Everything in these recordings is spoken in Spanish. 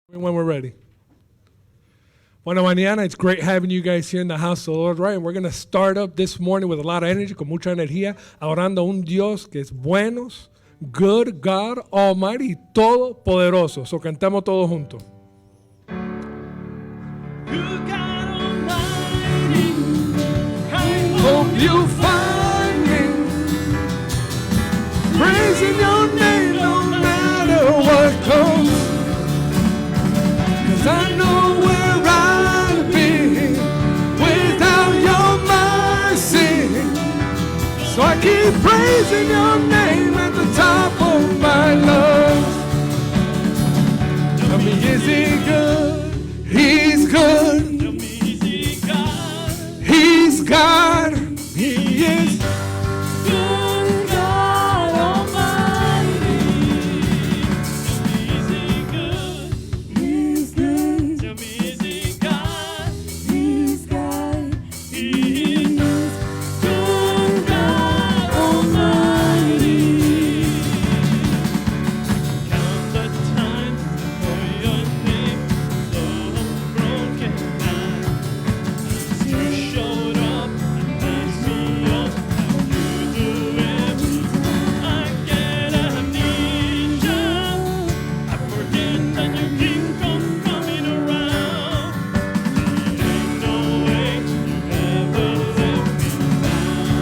When we're ready. Bueno, mañana, it's great having you guys here in the house of the Lord, right? And we're going to start up this morning with a lot of energy, con mucha energía, adorando a un Dios que es bueno, good God, Almighty, y todopoderoso. So cantamos todos juntos. Good God Almighty, I Hope you find me praising your name no matter what comes. I know where I'd be without your mercy. So I keep praising your name at the top of my lungs. Tell me, is he good? He's good. Tell me, is he God? He's God. He is. Good God Almighty. Tell me, is he good? He's good, Tell me, is he God? he's God, He is good God Almighty. Count the times for your name so broken down. You showed up and raised me up. You do everything. I get amnesia. I forget that you keep on coming around. There ain't no way you ever let me down.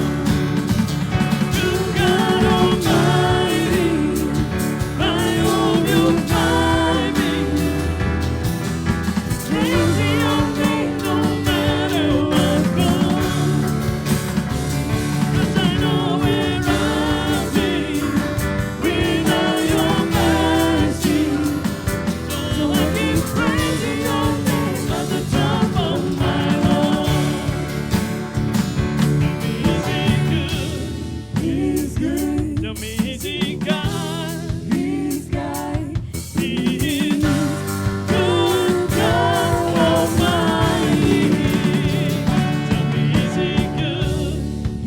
Good God Almighty, I hope you find me praising your name no matter what comes. 'Cause I know where I'll be without your mercy. So I keep praising your name at the top of my lungs. he's good, Tell me, is he God? he's God, He is good God Almighty. Tell me, is he good?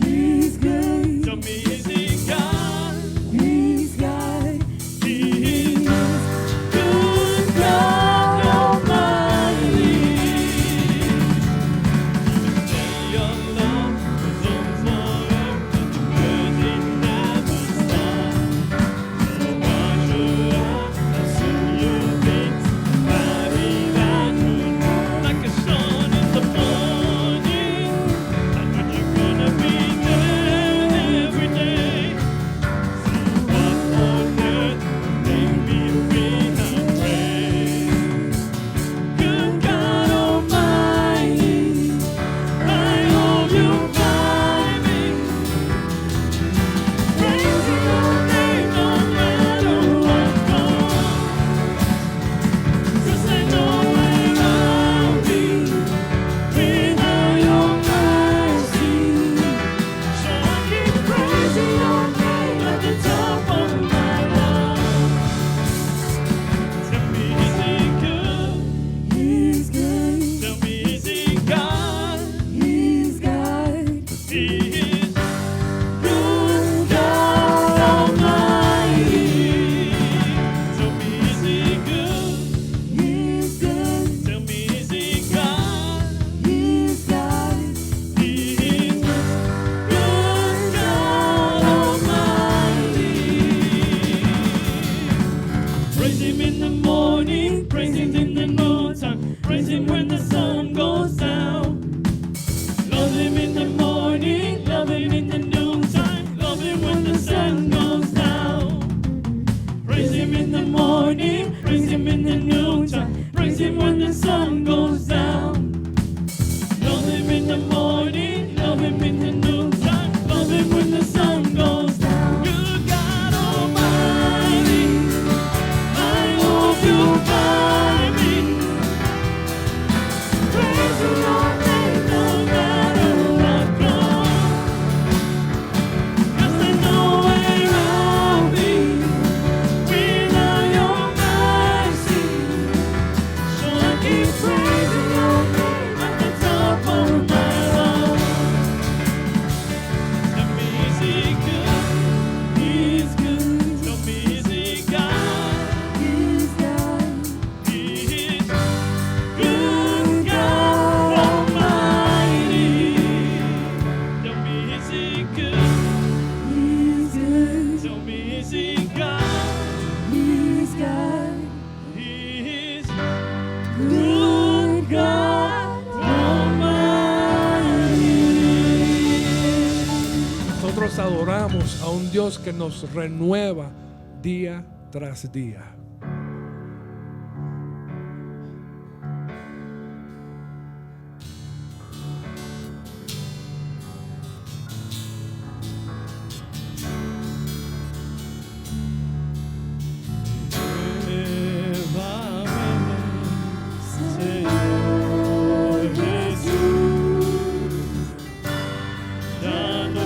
he's good, Tell me, is he God? he's God, He is good God Almighty. Say your love goes on forever, 'cause it never stops. So why should I assume you think I'll be that good? Like a sun in the morning, I know you're gonna be there every day. So what on earth make me feel afraid? Good God Almighty, I hope you find me praising your name no matter what comes. 'Cause I know where I'll be without your mercy. So I keep praising your name at the top of my lungs. Tell me, is he good? he's good, Tell me, is he God? he's God, He is good God Almighty. Tell me, is he good? he's good, Tell me, is he God? he's God, He is good God Almighty. Praise him in the morning, praise him in the noontime, praise him when the sun goes down. Love him in the morning, love him in the noontime, love him when the sun goes down. Praise him in the morning, praise him in the noontime, praise him when the sun goes down. Love him in the morning, love him in the noontime, love him when the sun goes down. Good God Almighty, I hope you find me praising your name no matter what comes. Tenemos a un Dios que nos renueva día tras día. Señor Jesús, ya no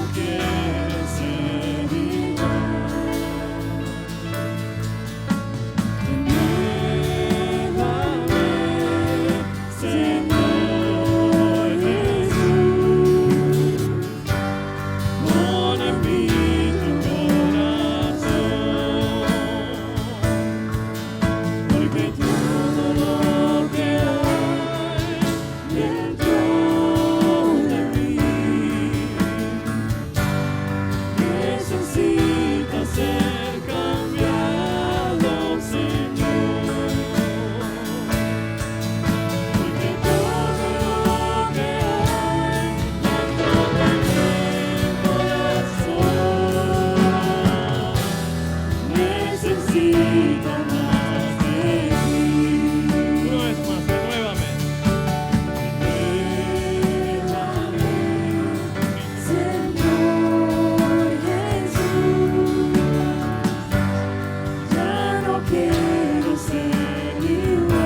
quiero ser igual.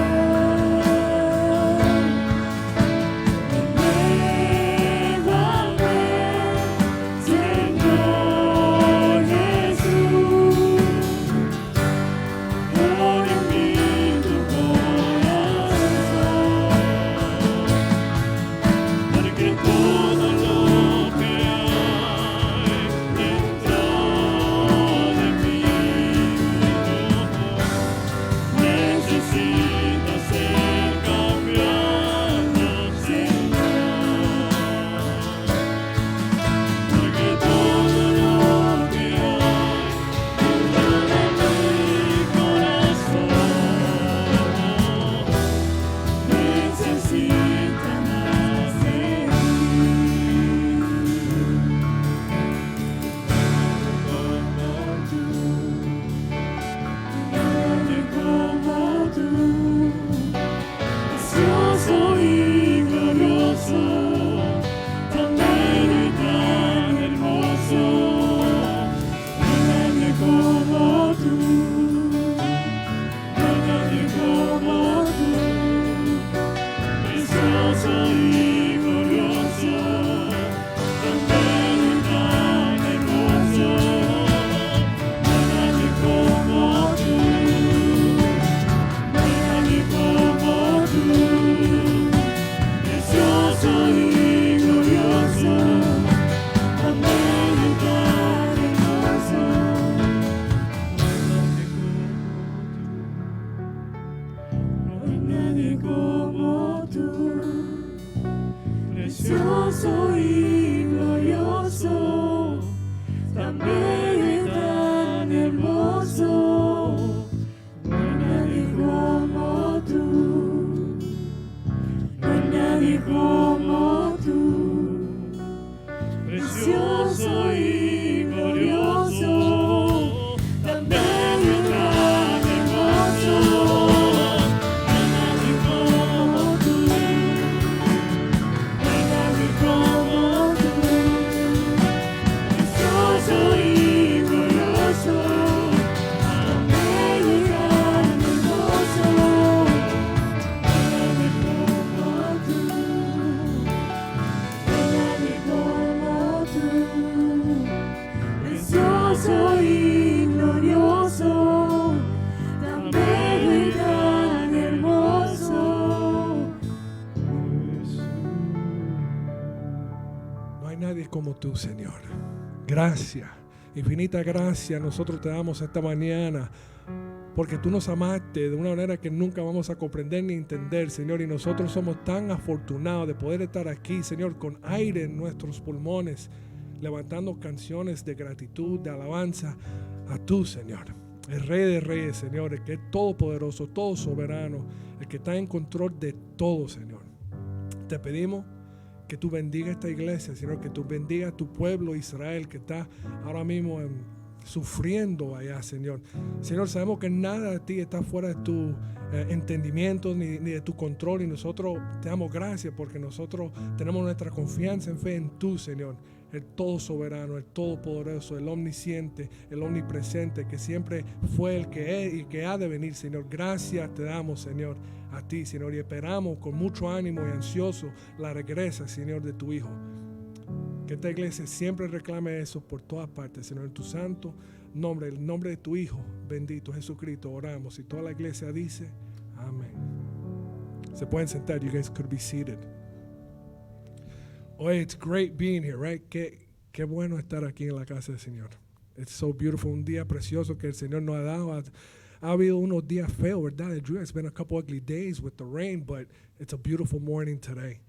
precioso y glorioso, tan bello y tan hermoso. No hay nadie como tú, no hay nadie como tú, precioso y glorioso, tan bello y tan hermoso. Y glorioso, tan bello y tan hermoso. No hay nadie como tú, Señor. Gracias, infinita gracia nosotros te damos esta mañana, porque tú nos amaste de una manera que nunca vamos a comprender ni entender, Señor, y nosotros somos tan afortunados de poder estar aquí, Señor, con aire en nuestros pulmones, levantando canciones de gratitud, de alabanza a tú, Señor, el Rey de Reyes, Señor, el que es todopoderoso, todo soberano, el que está en control de todo, Señor. Te pedimos que tú bendiga esta iglesia, Señor, que tú bendiga a tu pueblo Israel que está ahora mismo sufriendo allá, Señor. Señor, sabemos que nada de ti está fuera de tu entendimiento ni de tu control, y nosotros te damos gracias porque nosotros tenemos nuestra confianza en fe en tú, Señor, el todo soberano, el todopoderoso, el omnisciente, el omnipresente, que siempre fue, el que es y que ha de venir, Señor. Gracias te damos, Señor, a ti, Señor, y esperamos con mucho ánimo y ansioso la regresa, Señor, de tu Hijo. Que esta iglesia siempre reclame eso por todas partes, Señor, en tu santo nombre, el nombre de tu Hijo bendito Jesucristo, oramos. Y toda la iglesia dice, amén. Se pueden sentar, you guys could be seated. Oh, it's great being here, right? Qué bueno estar aquí en la casa del Señor. It's so beautiful, un día precioso que el Señor nos ha dado. Ha habido unos días feos, ¿verdad? It's been a couple ugly days with the rain, but it's a beautiful morning today.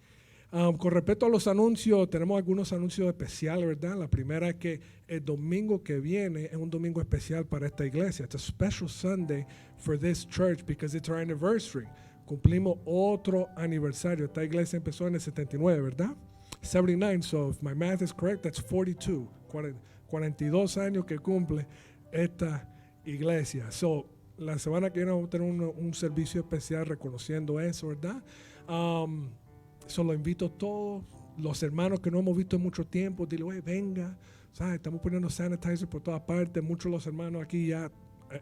Con respecto a los anuncios, tenemos algunos anuncios especiales, ¿verdad? La primera es que el domingo que viene es un domingo especial para esta iglesia. It's a special Sunday for this church because it's our anniversary. Cumplimos otro aniversario. Esta iglesia empezó en el 79, ¿verdad? 79, so if my math is correct, that's 42. 42 años que cumple esta iglesia. So, la semana que viene vamos a tener un servicio especial reconociendo eso, ¿verdad? Lo invito a todos, los hermanos que no hemos visto en mucho tiempo, dile, oye, venga, ¿sabes? Estamos poniendo sanitizer por todas partes, muchos de los hermanos aquí ya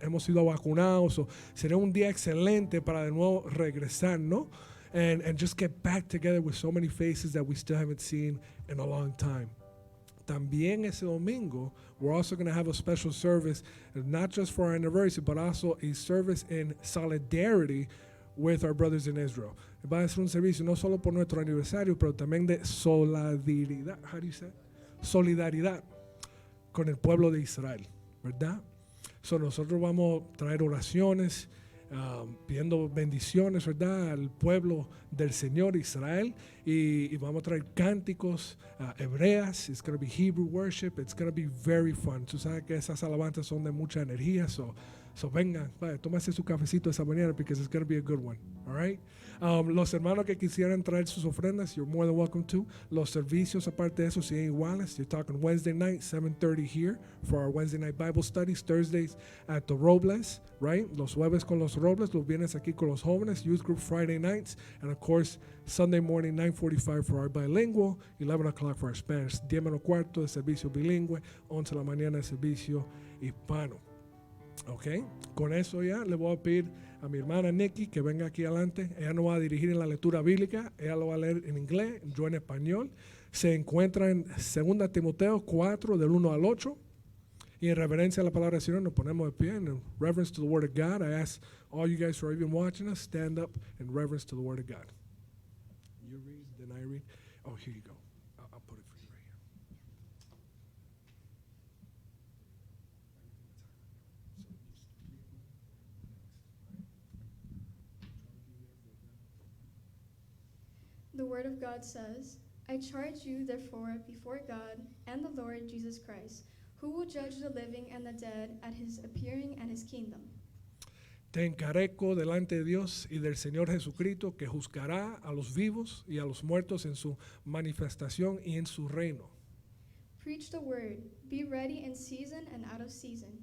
hemos sido vacunados, sería un día excelente para de nuevo regresar, ¿no? And just get back together with so many faces that we still haven't seen in a long time. También ese domingo, we're also going to have a special service, not just for our anniversary, but also a service in solidarity with our brothers in Israel. Va a ser un servicio no solo por nuestro aniversario, pero también de solidaridad. How do you say? Solidaridad con el pueblo de Israel, ¿verdad? Nosotros vamos a traer oraciones, pidiendo bendiciones, ¿verdad?, al pueblo del Señor Israel, y vamos a traer cánticos hebreas. It's going to be Hebrew worship. It's going to be very fun. Tú sabes que esas alabanzas son de mucha energía, so vengan, tómase su cafecito esa mañana because it's going to be a good one, all right? Los hermanos que quisieran traer sus ofrendas, you're more than welcome to. Los servicios, aparte de eso, siguen iguales. You're talking Wednesday night, 7:30 here for our Wednesday night Bible studies. Thursdays at the Robles, right? Los jueves con los Robles, los viernes aquí con los jóvenes. Youth group Friday nights. And of course, Sunday morning, 9:45 for our bilingual, 11 o'clock for our Spanish. 10 menos cuarto de servicio bilingüe, 11 de la mañana de servicio hispano. Ok, con eso ya le voy a pedir a mi hermana Nikki que venga aquí adelante. Ella nos va a dirigir en la lectura bíblica. Ella lo va a leer en inglés, yo en español. Se encuentra en 2 Timoteo 4, del 1 al 8. Y en reverencia a la palabra del Señor nos ponemos de pie. In reverence to the Word of God, I ask all you guys who are even watching us, stand up in reverence to the Word of God. You read, then I read. Oh, here you go. I'll put it for you right here. The Word of God says, I charge you therefore before God and the Lord Jesus Christ, who will judge the living and the dead at his appearing and his kingdom. Te encarezco delante de Dios y del Señor Jesucristo, que juzgará a los vivos y a los muertos en su manifestación y en su reino. Preach the word, be ready in season and out of season.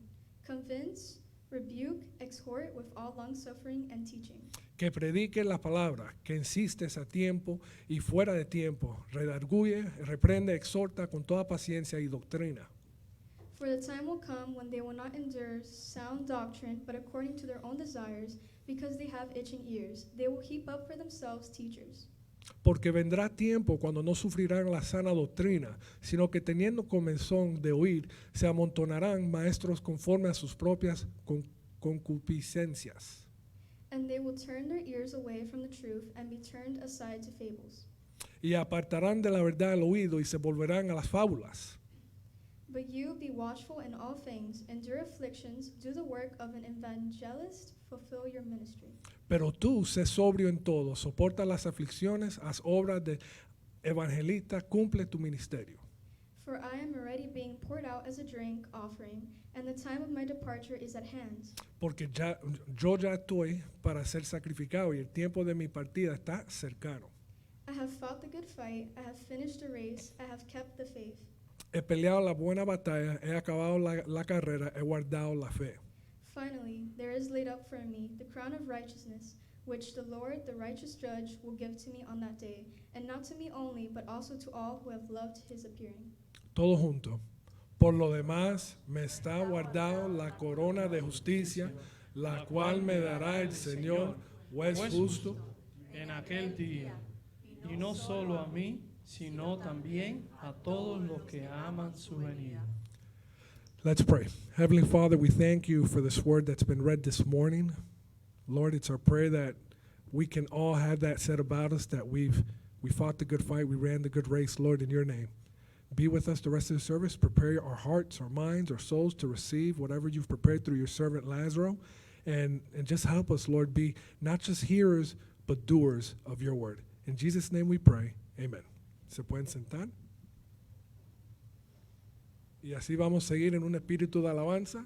Convince, rebuke, exhort with all longsuffering and teaching. Que predique la palabra, que insistes a tiempo y fuera de tiempo, redarguye, reprende, exhorta con toda paciencia y doctrina. For the time will come when they will not endure sound doctrine, but according to their own desires, because they have itching ears, they will heap up for themselves teachers. Porque vendrá tiempo cuando no sufrirán la sana doctrina, sino que teniendo comezón de oír, se amontonarán maestros conforme a sus propias concupiscencias. And they will turn their ears away from the truth and be turned aside to fables. Y apartarán de la verdad el oído y se volverán a las fábulas. But you be watchful in all things, endure afflictions, do the work of an evangelist, fulfill your ministry. Pero tú sé sobrio en todo, soporta las aflicciones, haz obras de evangelista, cumple tu ministerio. For I am already being poured out as a drink offering, and the time of my departure is at hand. Porque yo ya estoy para ser sacrificado y el tiempo de mi partida está cercano. I have fought the good fight. I have finished the race. I have kept the faith. He peleado la buena batalla, he acabado la carrera, he guardado la fe. Finally, there is laid up for me the crown of righteousness, which the Lord, the righteous judge, will give to me on that day, and not to me only, but also to all who have loved his appearing. Todo junto. Por lo demás, me está guardado la corona de justicia, la cual me dará el Señor, juez justo. En aquel día, y no solo a mí, sino también a todos los que aman su venida. Let's pray. Heavenly Father, we thank you for this word that's been read this morning. Lord, it's our prayer that we can all have that said about us, that we fought the good fight, we ran the good race, Lord, in your name. Be with us the rest of the service. Prepare our hearts, our minds, our souls to receive whatever you've prepared through your servant Lazaro. And just help us, Lord, be not just hearers, but doers of your word. In Jesus' name we pray. Amen. ¿Se pueden sentar? Y así vamos a seguir en un espíritu de alabanza,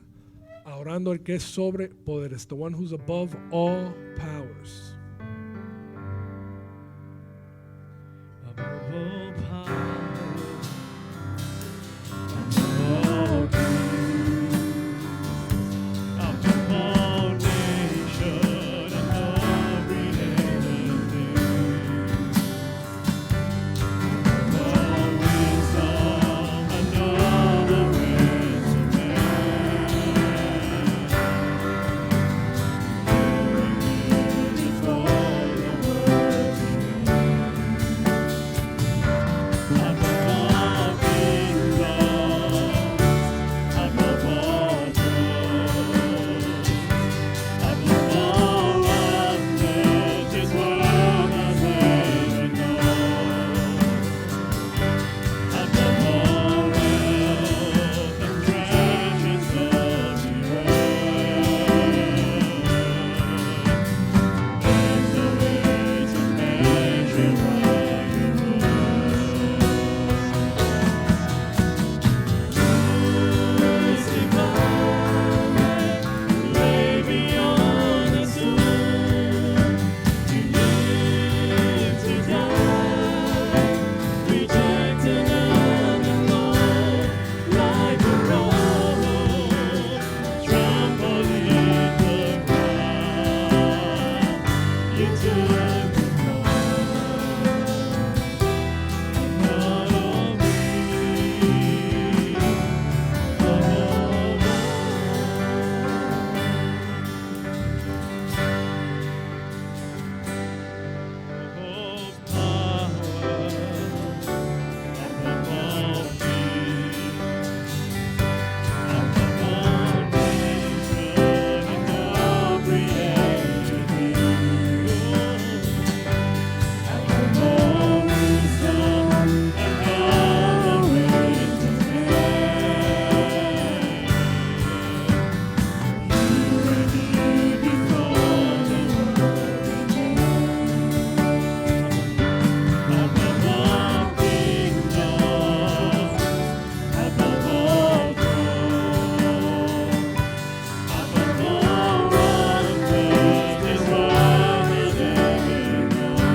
adorando al que es sobre poderes, the one who's above all powers. Above all power, above all kings, above all nation, above created things, above all wisdom, and all the ways of man. Before the world above all kingdoms, above all thrones, above all wonders this world has ever known, above all wealth and treasures of the earth, there's no way to measure what you lay me on the stone, to live, to die, rejected and alone, like a rose, trampled in the ground. You took the part of me, above power, above all peace, above all nation, and all created things, above all wisdom, and all the ways of man. You were here before the world began. Above all kingdoms, above all thrones, above all wonders this world has ever known,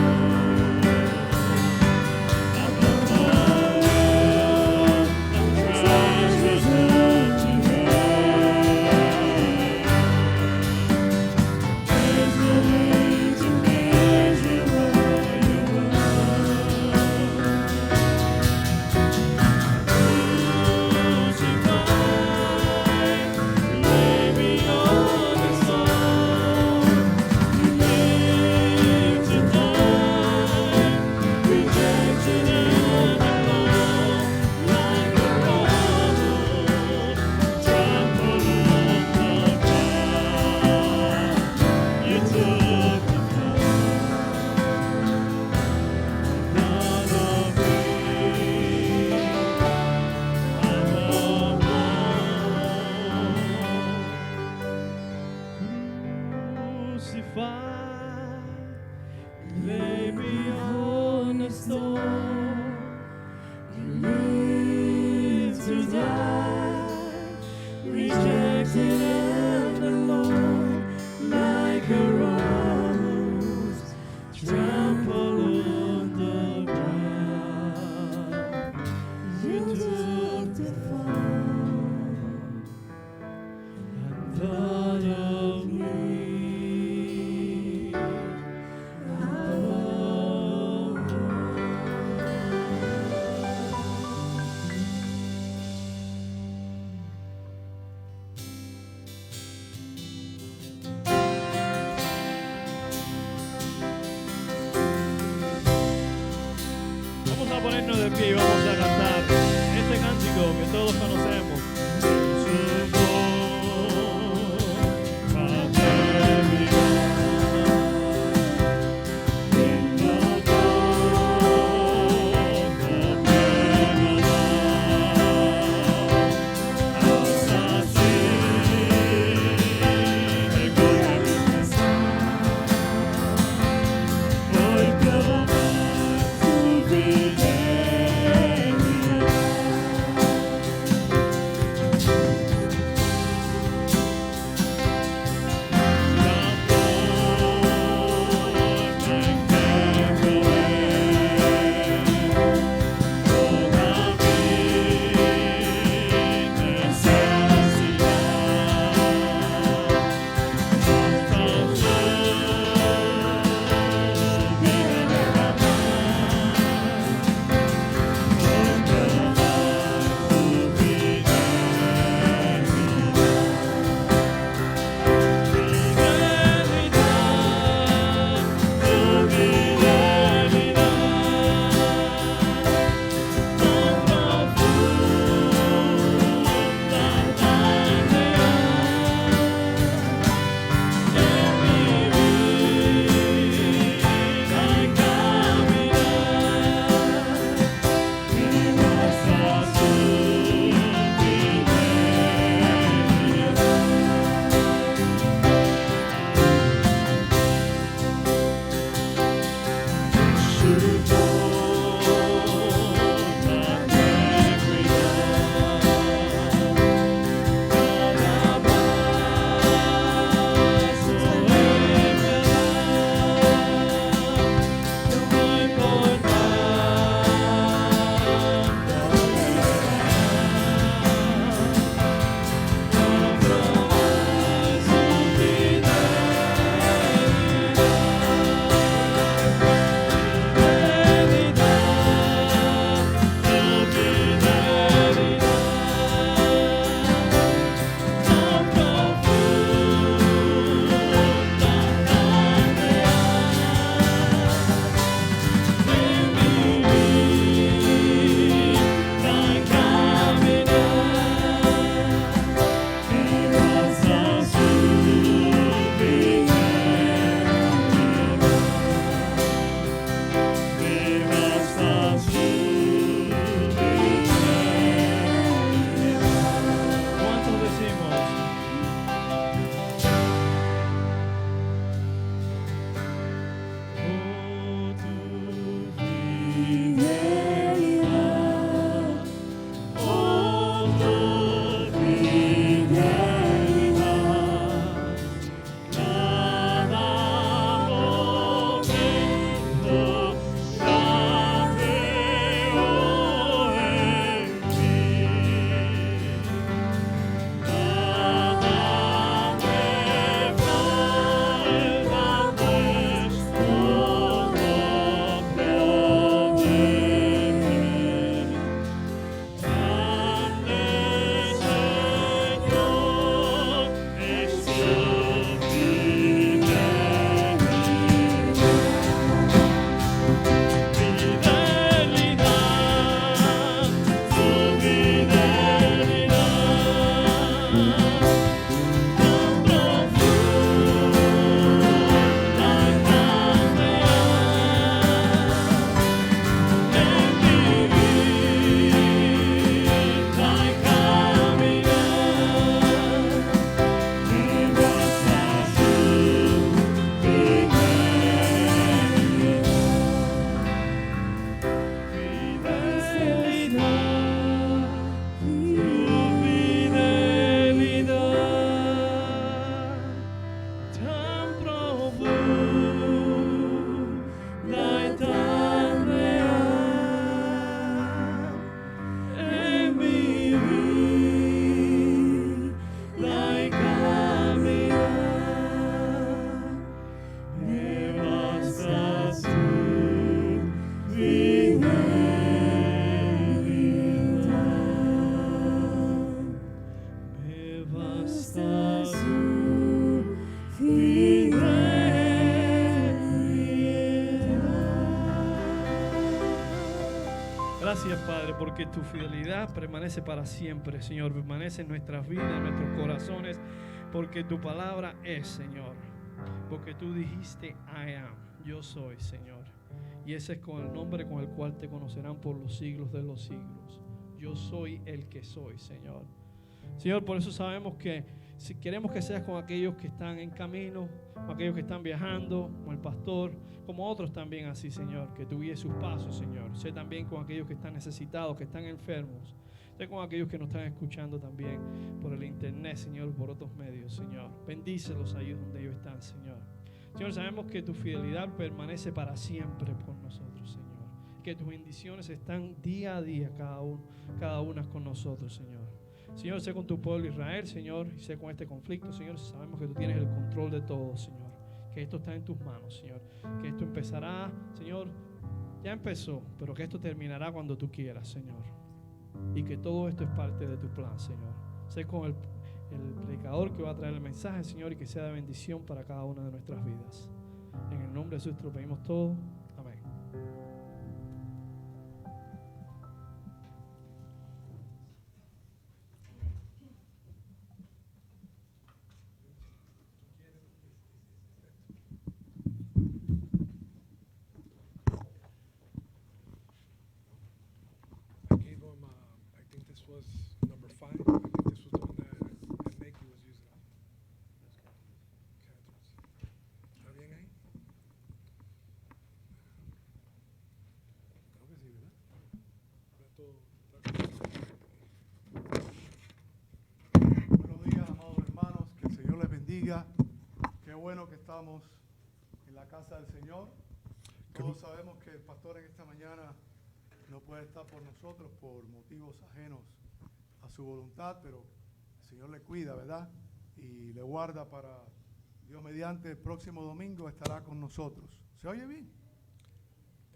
above all wealth and treasures of the earth, there's no way to measure what you crucified, lay me on the stone, you live to die, rejected and alone, like a rose, trampled on the ground. You took the part of me, above all. Crucified, lay me on a stone. You live to die, rejected and alone, like a rose, trampled on the ponernos de pie y vamos a cantar este cántico que todos conocemos. Por probar tu fidelidad. Gracias, Padre, porque tu fidelidad permanece para siempre, Señor. Permanece en nuestras vidas, en nuestros corazones, porque tu palabra es, Señor. Porque tú dijiste, I am, yo soy, Señor. Y ese es con el nombre con el cual te conocerán por los siglos de los siglos. Yo soy el que soy, Señor. Señor, por eso sabemos que si queremos que seas con aquellos que están en camino, con aquellos que están viajando, con el pastor, como otros también así, Señor, que tú guíes sus pasos, Señor. Sé también con aquellos que están necesitados, que están enfermos. Sé con aquellos que nos están escuchando también por el internet, Señor, por otros medios, Señor. Bendícelos ahí donde ellos están, Señor. Señor, sabemos que tu fidelidad permanece para siempre con nosotros, Señor. Que tus bendiciones están día a día, cada una con nosotros, Señor. Señor, sé con tu pueblo Israel, Señor, y sé con este conflicto, Señor. Sabemos que tú tienes el control de todo, Señor. Que esto está en tus manos, Señor. Que esto empezará, Señor, ya empezó, pero que esto terminará cuando tú quieras, Señor. Y que todo esto es parte de tu plan, Señor. Sé con el predicador que va a traer el mensaje, Señor, y que sea de bendición para cada una de nuestras vidas. En el nombre de Jesús te lo pedimos todo. Amén. I gave him, I think this was number 5. I think this was the one that Nikki was using. ¿Está bien ahí? Creo que sí, ¿verdad? Buenos días, amados hermanos, que el Señor les bendiga. Qué bueno que estamos en la casa del Señor. Todos sabemos que el pastor en esta mañana no puede estar por nosotros por motivos ajenos a su voluntad, pero el Señor le cuida, ¿verdad? Y le guarda para Dios mediante el próximo domingo estará con nosotros. ¿Se oye bien?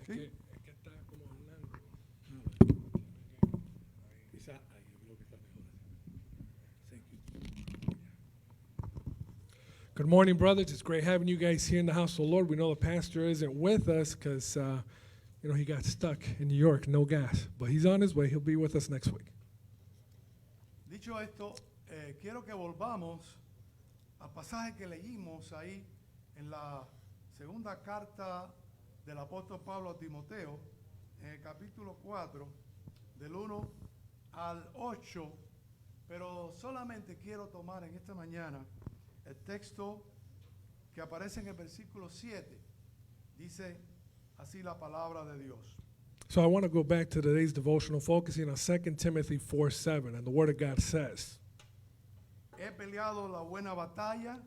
Es ¿Sí? que está como en un ángulo. Quizá ahí yo creo que está mejor. Thank you. Good morning, brothers. It's great having you guys here in the house of the Lord. We know the pastor isn't with us because, he got stuck in New York, no gas. But he's on his way. He'll be with us next week. Dicho esto, quiero que volvamos al pasaje que leímos ahí en la segunda carta del apóstol Pablo a Timoteo, en el capítulo 4, del 1 al 8, pero solamente quiero tomar en esta mañana el texto que aparece en el versículo 7. Dice así la palabra de Dios. So I want to go back to today's devotional, focusing on 2 Timothy 4:7, and the Word of God says, He peleado la buena batalla.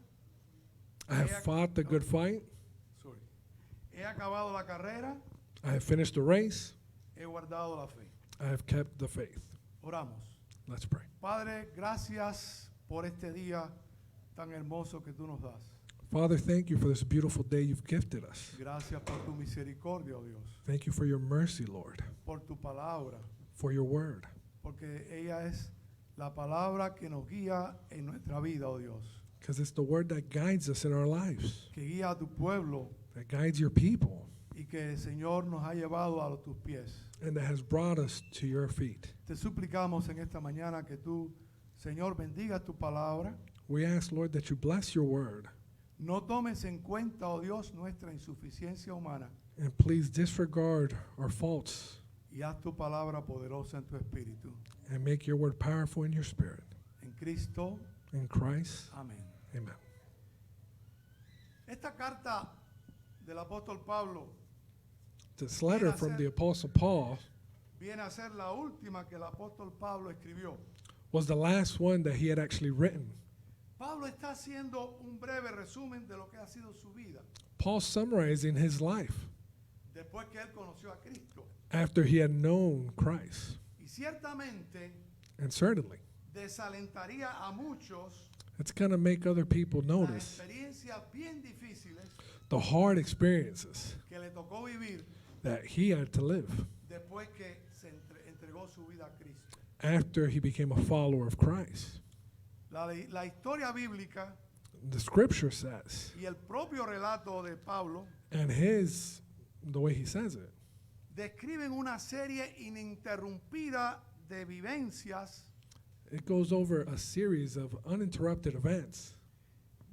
I have fought the good fight. Sorry. He acabado la carrera. I have finished the race. He guardado la fe. I have kept the faith. Oramos. Let's pray. Padre, gracias por este día tan hermoso que tú nos das. Father, thank you for this beautiful day you've gifted us. Gracias por tu misericordia, oh Dios. Thank you for your mercy, Lord, Por tu palabra. for your word, Porque ella es la palabra que nos guía en nuestra vida, oh Dios. because it's the word that guides us in our lives, Que guía a tu pueblo that guides your people, y que el Señor nos ha llevado a tus pies. and that has brought us to your feet. Te suplicamos en esta mañana que tú, Señor, bendiga tu palabra. We ask, Lord, that you bless your word, No tomes en cuenta, oh Dios, nuestra insuficiencia humana and please disregard our faults y haz tu palabra poderosa en tu espíritu. and make your word powerful in your spirit. En Cristo, In Christ, amén. amen. Esta carta del apóstol Pablo This letter from the Apostle Paul viene a ser la última que el apóstol Pablo escribió. was the last one that he had actually written. Pablo está haciendo un breve resumen de lo que ha sido su vida Paul summarizing his life después que él conoció a Cristo. after he had known Christ. Y ciertamente And certainly, desalentaría a muchos it's going to make other people las notice experiencias bien difíciles the hard experiences que le tocó vivir that he had to live después que se entregó su vida a Cristo. after he became a follower of Christ. La historia bíblica The scripture says, y el propio relato de Pablo and the way he says it, describen una serie ininterrumpida de vivencias, It goes over a series of uninterrupted events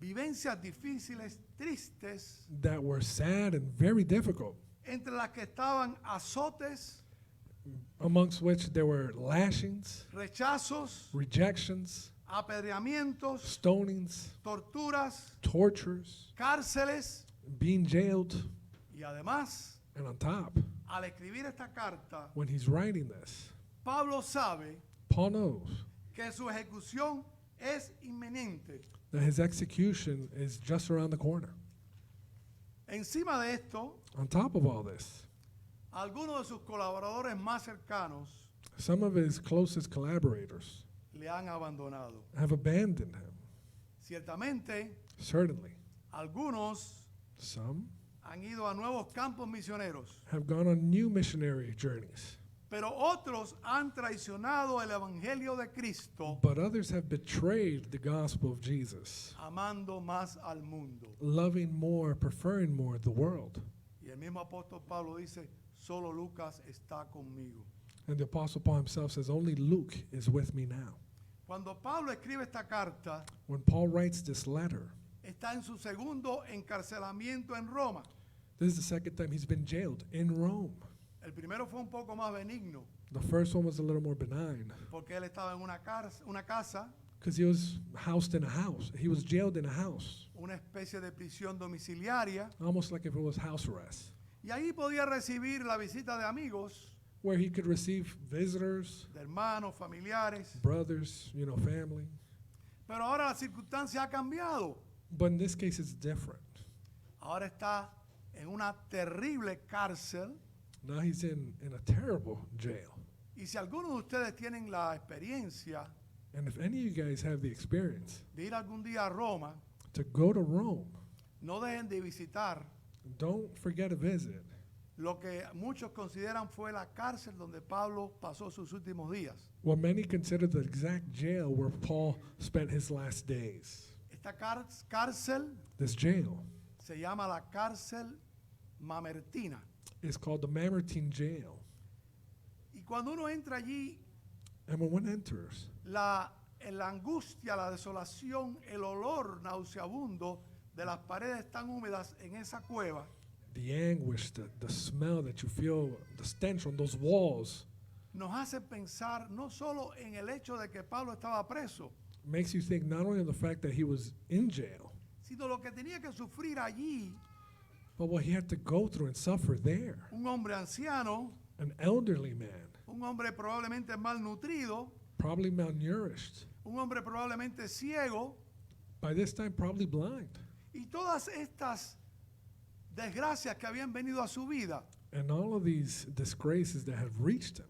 vivencias difíciles, tristes, that were sad and very difficult, entre las que estaban azotes, amongst which there were lashings, rechazos, rejections, apedreamientos, stonings, torturas, tortures, cárceles, being jailed, y además, and on top, al escribir esta carta, when he's writing this, Pablo sabe Paul knows que su ejecución es inminente. that his execution is just around the corner. Encima de esto, On top of all this, algunos de sus colaboradores más cercanos some of his closest collaborators le han abandonado. have abandoned him. Ciertamente, Certainly, algunos some han ido a nuevos campos misioneros, have gone on new missionary journeys, pero otros han traicionado el Evangelio de Cristo, but others have betrayed the gospel of Jesus, amando más al mundo. loving more, preferring more the world. Y el mismo apóstol Pablo dice, solo Lucas está conmigo. And the Apostle Paul himself says, only Luke is with me now. Cuando Pablo escribe esta carta, When Paul writes this letter, está en su segundo encarcelamiento en Roma. this is the second time he's been jailed in Rome. El primero fue un poco más benigno, The first one was a little more benign porque él estaba en una casa, because he was housed in a house. He was jailed in a house, una especie de prisión domiciliaria, almost like if it was house arrest, y ahí podía recibir la visita de amigos, where he could receive visitors, de hermanos, familiares. brothers, family. Pero ahora la circunstancia ha cambiado. But in this case, it's different. Ahora está en una terrible cárcel. Now he's in a terrible jail. Y si algunos de ustedes tienen la experiencia And if any of you guys have the experience de ir algún día a Roma, to go to Rome, no dejen de visitar don't forget to visit lo que muchos consideran fue la cárcel donde Pablo pasó sus últimos días. what many consider the exact jail where Paul spent his last days. Esta cárcel This jail se llama la cárcel Mamertina. is called the Mamertine Jail. Y cuando uno entra allí, And when one enters, la angustia, la desolación, el olor nauseabundo de las paredes tan húmedas en esa cueva the anguish, the smell that you feel, the stench on those walls nos hace pensar no solo en el hecho de que Pablo estaba preso, makes you think not only of the fact that he was in jail, sino lo que tenía que sufrir allí but what he had to go through and suffer there. un hombre anciano, An elderly man, un hombre probablemente malnutrido, probably malnourished, un hombre probablemente ciego, by this time probably blind. y todas estas desgracias que habían venido a su vida And all of these disgraces that had reached him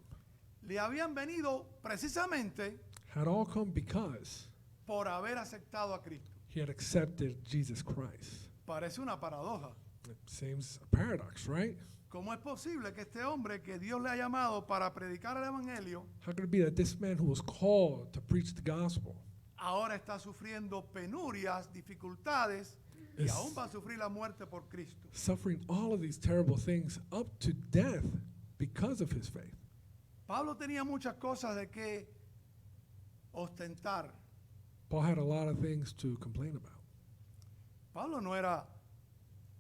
le habían venido precisamente had all come because por haber aceptado a Cristo. he had accepted Jesus Christ. Parece una paradoja. It seems a paradox, right? ¿Cómo es posible que este hombre que Dios le ha llamado para predicar el Evangelio How could it be that this man who was called to preach the gospel ahora está sufriendo penurias, dificultades y Es- aún va a sufrir la muerte por Cristo? suffering all of these terrible things up to death because of his faith? Pablo tenía muchas cosas de que ostentar. Paul had a lot of things to complain about. Pablo no era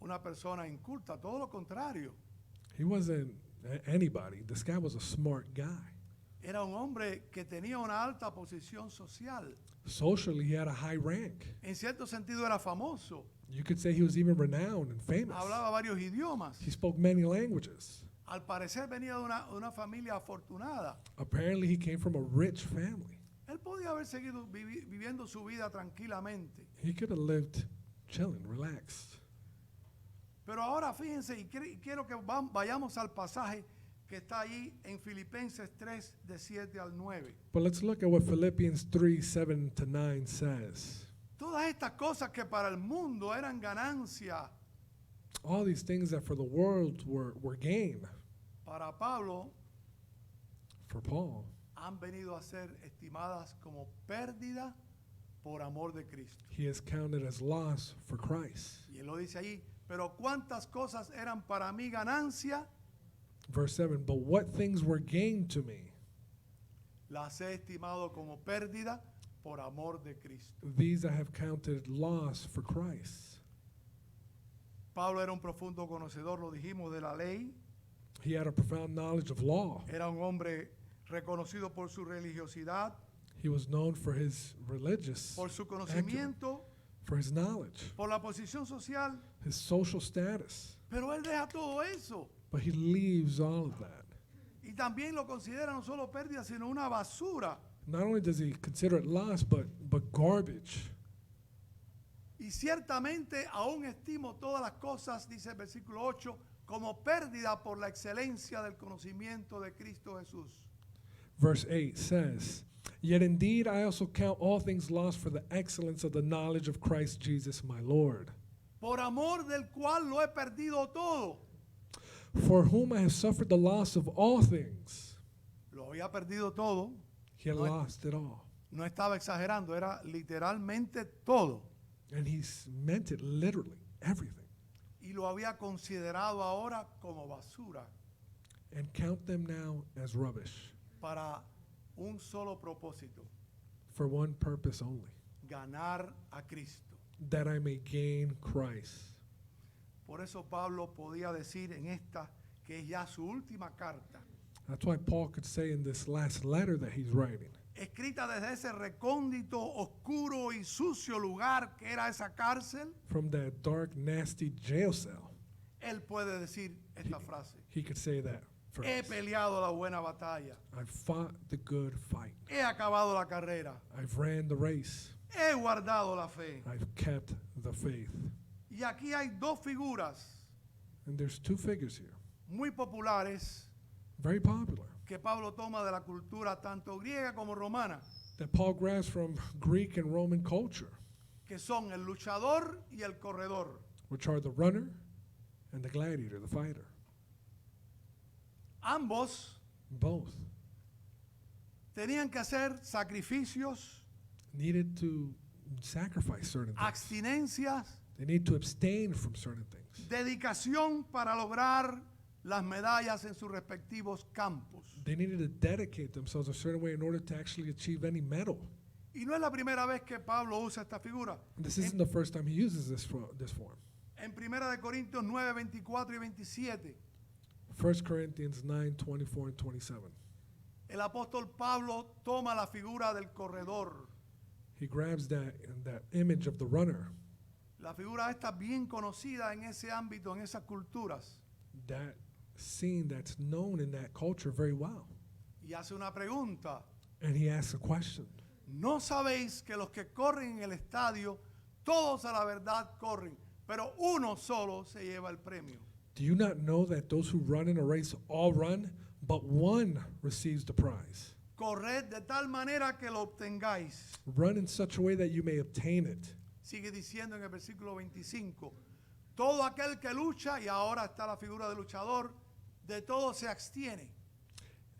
una persona inculta, todo lo contrario. He wasn't anybody. This guy was a smart guy. Era un hombre que tenía una alta posición social. Socially, he had a high rank. En cierto sentido era famoso. You could say he was even renowned and famous. Hablaba varios idiomas. He spoke many languages. Al parecer venía de una familia afortunada. Apparently, he came from a rich family. Él podía haber seguido viviendo su vida tranquilamente. He could have lived chilling, relaxed. Pero ahora fíjense, y quiero que vayamos al pasaje que está ahí en Filipenses 3, de 7 al 9. But let's look at what Philippians 3, 7 to 9 says. Todas estas cosas que para el mundo eran ganancia, All these things that for the world were gain, para Pablo for Paul, han venido a ser estimadas como pérdida por amor de Cristo. he is counted as loss for Christ. Y él lo dice ahí, pero cuántas cosas eran para mí ganancia Verse 7, but what things were gained to me, las he estimado como pérdida por amor de Cristo. these I have counted loss for Christ. Pablo era un profundo conocedor, lo dijimos, de la ley. He had a profound knowledge of law. Era un hombre reconocido por su religiosidad, He was known for his religious, por su conocimiento, for his knowledge, por la posición social. his social status. Pero él deja todo eso. But he leaves all of that. Y también lo considera no solo pérdida, sino una basura. Not only does he consider it loss, but garbage. Y ciertamente aún estimo todas las cosas, dice el versículo 8, como pérdida por la excelencia del conocimiento de Cristo Jesús. Verse 8 says, yet indeed I also count all things lost for the excellence of the knowledge of Christ Jesus my Lord, Por amor del cual lo he perdido todo. for whom I have suffered the loss of all things. Lo había perdido todo. He had No, lost it all. No estaba exagerando, era literalmente todo. And he's meant it literally, everything. Y lo había considerado ahora como basura And count them now as rubbish para un solo propósito, for one purpose only, ganar a Cristo. that I may gain Christ. Por eso Pablo podía decir en esta, que es ya su última carta, That's why Paul could say in this last letter that he's writing, escrita desde ese recóndito, oscuro y sucio lugar que era esa cárcel, from that dark, nasty jail cell, él puede decir esta frase: he could say that he phrase. peleado la buena batalla, I've fought the good fight. he acabado la carrera, I've ran the race. he guardado la fe. I've kept the faith. Y aquí hay dos figuras And there's two figures here, muy populares very popular, que Pablo toma de la cultura tanto griega como romana, that Paul grabs from Greek and Roman culture, que son el luchador y el corredor. which are the runner and the gladiator, the fighter. Ambos Both tenían que hacer sacrificios, needed to sacrifice certain things. abstinencias, They need to abstain from certain things. dedicación para lograr las medallas en sus respectivos campos. They needed to dedicate themselves a certain way in order to actually achieve any medal. Y no es la primera vez que Pablo usa esta figura. And this isn't the first time he uses this form. En 1 de Corintios 9, 24 y 27, 1 Corinthians 9, 24 and 27. el apóstol Pablo toma la figura del corredor. He grabs that image of the runner, La figura esta bien conocida en ese ámbito, en esas culturas, that scene that's known in that culture very well. y hace una pregunta. And he asks a question. ¿No sabéis que los que corren en el estadio, todos a la verdad corren, pero uno solo se lleva el premio? Do you not know that those who run in a race all run, but one receives the prize? Corred de tal manera que lo obtengáis. Run in such a way that you may obtain it. Sigue diciendo en el versículo 25, todo aquel que lucha, y ahora está la figura del luchador, de todo se abstiene.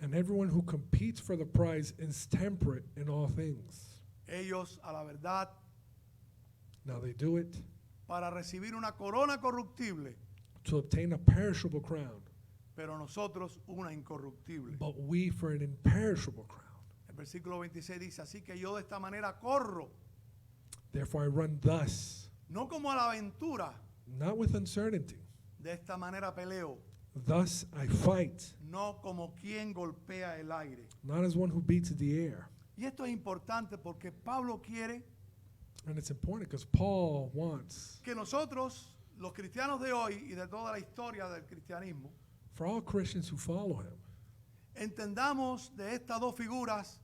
And everyone who competes for the prize is temperate in all things. Ellos a la verdad, Now they do it para recibir una corona corruptible, to obtain a perishable crown, pero nosotros una incorruptible. but we for an imperishable crown. El versículo 26 dice, así que yo de esta manera corro, Therefore I run thus, no como a la aventura, not with uncertainty. de esta manera peleo, Thus I fight, no como quien golpea el aire. not as one who beats the air. Y esto es importante porque Pablo quiere And it's important because Paul wants, que nosotros, los cristianos de hoy y de toda la historia del cristianismo, for all Christians who follow him, entendamos de estas dos figuras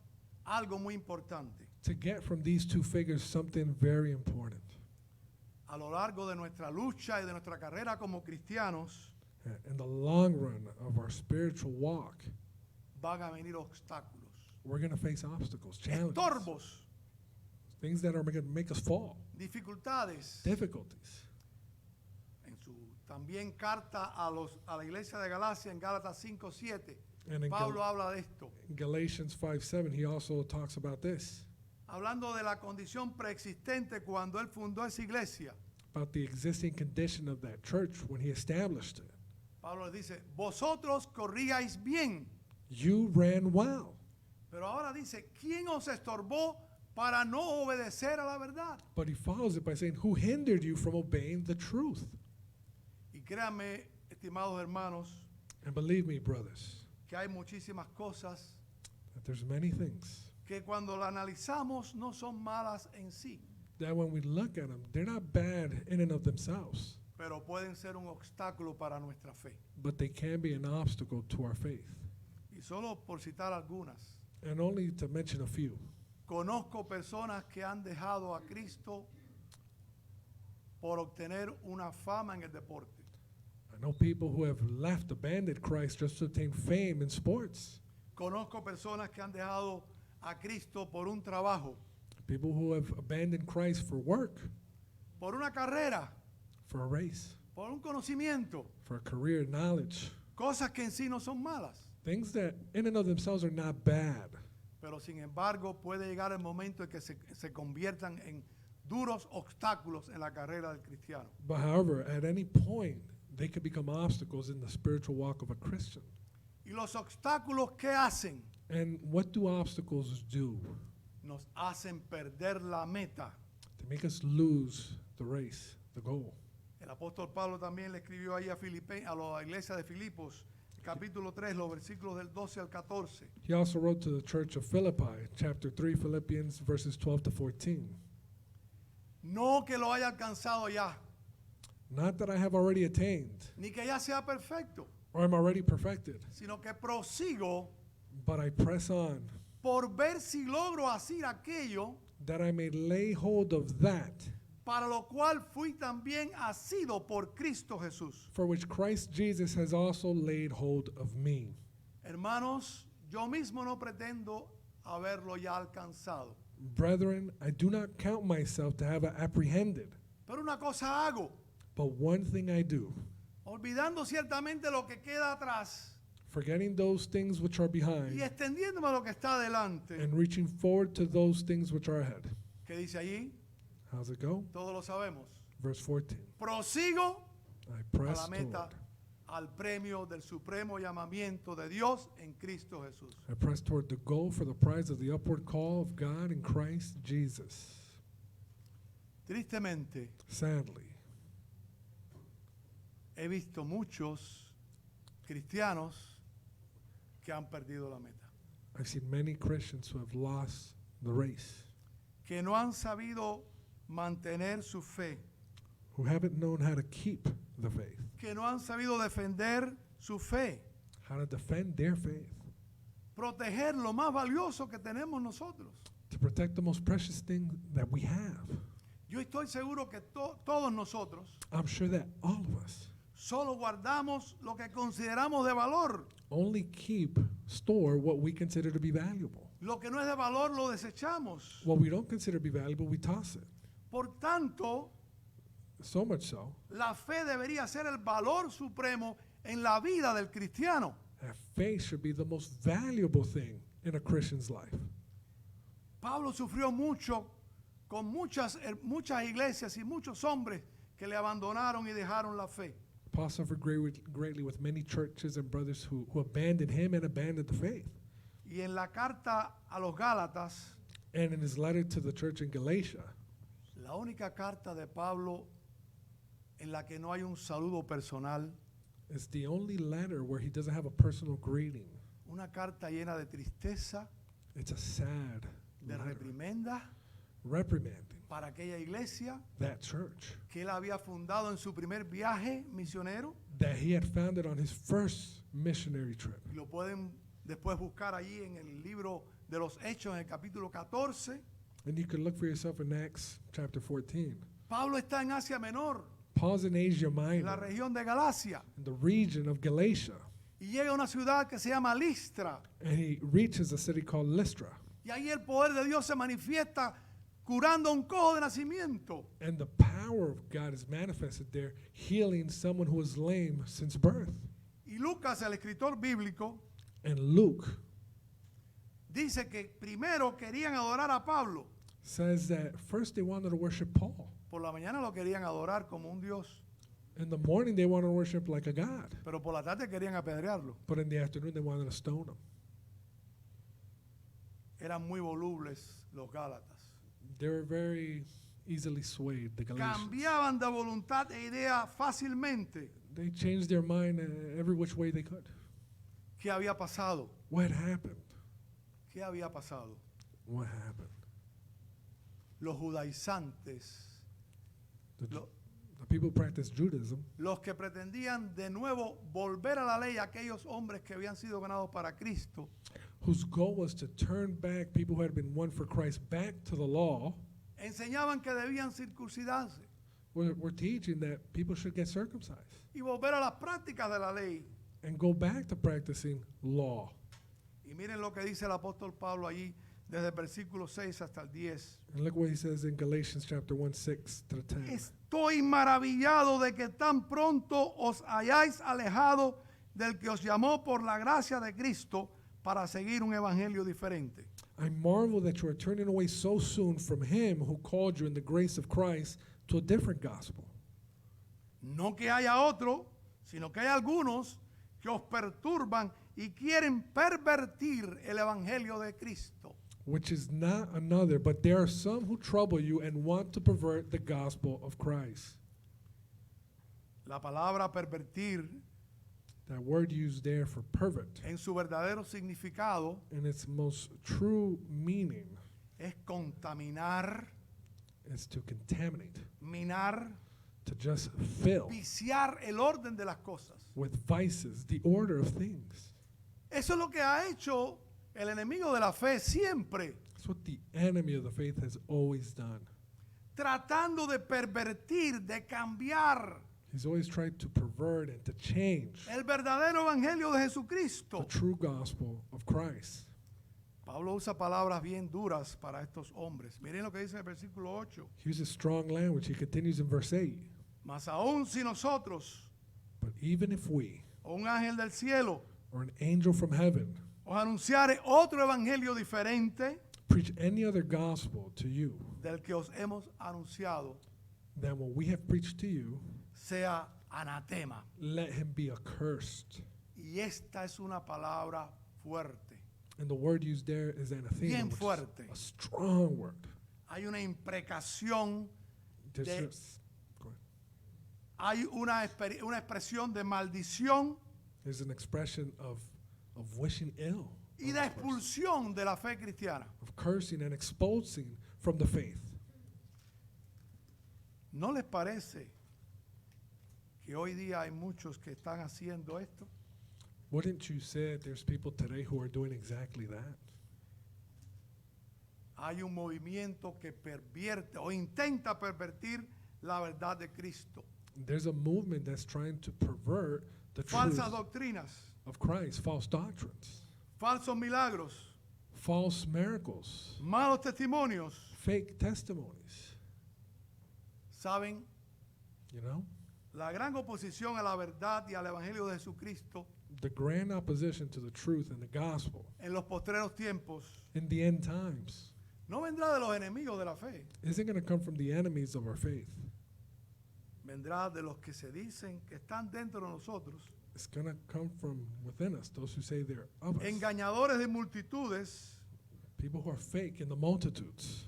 algo muy importante. to get from these two figures something very important. A lo largo de nuestra lucha y de nuestra carrera como cristianos, In the long run of our spiritual walk, van a venir obstáculos, we're going to face obstacles, challenges, estorbos, things that are going to make us fall, dificultades. difficulties. En su también carta a la iglesia de Galacia, en Gálatas 5:7, And in Pablo habla de esto, Galatians 5:7, he also talks about this, hablando de la condición preexistente cuando él fundó esa iglesia. about the existing condition of that church when he established it. Pablo les dice, vosotros corríais bien. You ran well. Pero ahora dice, ¿quién os estorbó para no obedecer a la verdad? But he follows it by saying, who hindered you from obeying the truth? Y créanme, estimados hermanos, And believe me, brothers, que hay muchísimas cosas that there's many things que cuando la analizamos no son malas en sí, that when we look at them, they're not bad in and of themselves, pero pueden ser un obstáculo para nuestra fe. but they can be an obstacle to our faith. Y solo por citar algunas, And only to mention a few, conozco personas que han dejado a Cristo por obtener una fama en el deporte. I know people who have left, abandoned Christ just to obtain fame in sports. Conozco personas que han dejado a Cristo por un trabajo, People who have abandoned Christ for work, por una carrera, for a race, por un conocimiento, for a career, knowledge. cosas que en sí no son malas. Things that in and of themselves are not bad. Pero sin embargo puede llegar el momento en que se conviertan en duros obstáculos en la carrera del cristiano. But however, at any point, they could become obstacles in the spiritual walk of a Christian. Y los obstáculos que hacen And what do obstacles do? nos hacen perder la meta. They make us lose the race, the goal. El apóstol Pablo también le escribió ahí a la iglesia de Filipos, capítulo 3, los versículos del 12 al 14. He also wrote to the church of Philippi, chapter 3, Philippians, verses 12 to 14. No que lo haya alcanzado ya, Not that I have already attained, ni que ya sea perfecto, or am already perfected, sino que prosigo but I press on, por ver si logro hacer aquello that I may lay hold of that, para lo cual fui también asido por Cristo Jesús. for which Christ Jesus has also laid hold of me. Hermanos, yo mismo no pretendo haberlo ya alcanzado, Brethren, I do not count myself to have apprehended, pero una cosa hago, but one thing I do, olvidando ciertamente lo que queda atrás forgetting those things which are y behind, extendiéndome a lo que está adelante. and reaching forward to those things which are ahead. ¿Qué dice allí? How's it go? Todos lo sabemos. Verse 14. Prosigo I a press la meta, toward. al premio del supremo llamamiento de Dios en Cristo Jesús. I press toward the goal for the prize of the upward call of God in Christ Jesus. Tristemente, Sadly, he visto muchos cristianos que han perdido la meta, I've seen many Christians who have lost the race, que no han sabido mantener su fe, who haven't known how to keep the faith, que no han sabido defender su fe, how to defend their faith, proteger lo más valioso que tenemos nosotros. to protect the most precious thing that we have. Yo estoy seguro que todos nosotros I'm sure that all of us solo guardamos lo que consideramos de valor. only store what we consider to be valuable. Lo que no es de valor lo desechamos. What we don't consider to be valuable, we toss it. Por tanto, So much so la fe debería ser el valor supremo en la vida del cristiano. that faith should be the most valuable thing in a Christian's life. Pablo sufrió mucho con muchas iglesias y muchos hombres que le abandonaron y dejaron la fe. Paul suffered greatly with many churches and brothers who abandoned him and abandoned the faith. Y en la carta a los Gálatas, And in his letter to the church in Galatia, la única carta de Pablo en la que no hay un saludo personal, it's the only letter where he doesn't have a personal greeting. una carta llena de tristeza, It's a sad de letter, reprimenda reprimanding para aquella iglesia that church que él había fundado en su primer viaje misionero. that he had founded on his first missionary trip. Y lo pueden después buscar allí en el libro de los Hechos, en el capítulo 14. And you can look for yourself in Acts chapter 14. Pablo está en Asia Menor, Paul's in Asia en la Minor, región de Galacia, in the region of Galatia, y llega a una ciudad que se llama Listra. and he reaches a city called Lystra. Y ahí el poder de Dios se manifiesta curando a un cojo de nacimiento. And the power of God is manifested there, healing someone who was lame since birth. Y Lucas, el escritor bíblico, And Luke dice que primero querían adorar a Pablo. says that first they wanted to worship Paul. Por la mañana lo querían adorar como un Dios. In the morning, they want to worship like a god, pero por la tarde querían apedrearlo. but in the afternoon, they wanted to stone him. Eran muy volubles los Gálatas. They were very easily swayed, the Galatians. Cambiaban de voluntad e idea fácilmente. They changed their mind every which way they could. ¿Qué había pasado? What happened? ¿Qué había pasado? What happened? Los judaizantes, The, Lo- the people practiced Judaism, los que pretendían de nuevo volver a la ley, aquellos hombres que habían sido ganados para Cristo, whose goal was to turn back people who had been won for Christ back to the law, enseñaban que debían circuncidarse were teaching that people should get circumcised y volver a las prácticas de la ley. and go back to practicing law. Y miren lo que dice el apóstol Pablo allí, desde el versículo 6 hasta el 10. And look what he says in Galatians chapter 1, 6 to 10. Estoy maravillado de que tan pronto os hayáis alejado del que os llamó por la gracia de Cristo para seguir un evangelio diferente. I marvel that you are turning away so soon from him who called you in the grace of Christ to a different gospel. No que haya otro, sino que hay algunos que os perturban y quieren pervertir el evangelio de Cristo. Which is not another, but there are some who trouble you and want to pervert the gospel of Christ. La palabra pervertir That word used there for pervert, en su verdadero significado in its most true meaning, es contaminar, is to contaminate, minar, to just fill viciar el orden de las cosas. with vices the order of things. Eso es lo que ha hecho el enemigo de la fe siempre, That's what the enemy of the faith has always done. tratando de pervertir, de cambiar He's always tried to pervert and to change el verdadero evangelio de Jesucristo. the true gospel of Christ. Pablo usa palabras bien duras para estos hombres. Miren lo que dice en el versículo 8. He uses strong language. He continues in verse 8. Mas aún si nosotros, But even if we, o un ángel del cielo, or an angel from heaven, os anunciare otro evangelio diferente preach any other gospel to you del que os hemos anunciado, than what we have preached to you, sea anatema. let him be accursed. Y esta es una palabra fuerte. And the word used there is anathema, Bien which fuerte. is a strong word. Hay una imprecación, There's De- just- go ahead. hay una expresión de maldición There's an expression of wishing ill, y on de this person, expulsión de la fe cristiana. of cursing and expulsing from the faith. ¿No les parece que hoy día hay muchos que están haciendo esto? Wouldn't you say there's people today who are doing exactly that? Hay un movimiento que pervierte o intenta pervertir la verdad de Cristo. There's a movement that's trying to pervert the truth Falsas doctrinas, of Christ, false doctrines, falsos milagros, false miracles, malos testimonios. fake testimonies. ¿Saben? You know, La gran oposición a la verdad y al evangelio de Jesucristo the grand opposition to the truth and the gospel en los postreros tiempos in the end times no vendrá de los enemigos de la fe, isn't going to come from the enemies of our faith. vendrá de los que se dicen que están dentro de nosotros, It's going to come from within us, those who say they're of us, engañadores de multitudes, people who are fake in the multitudes.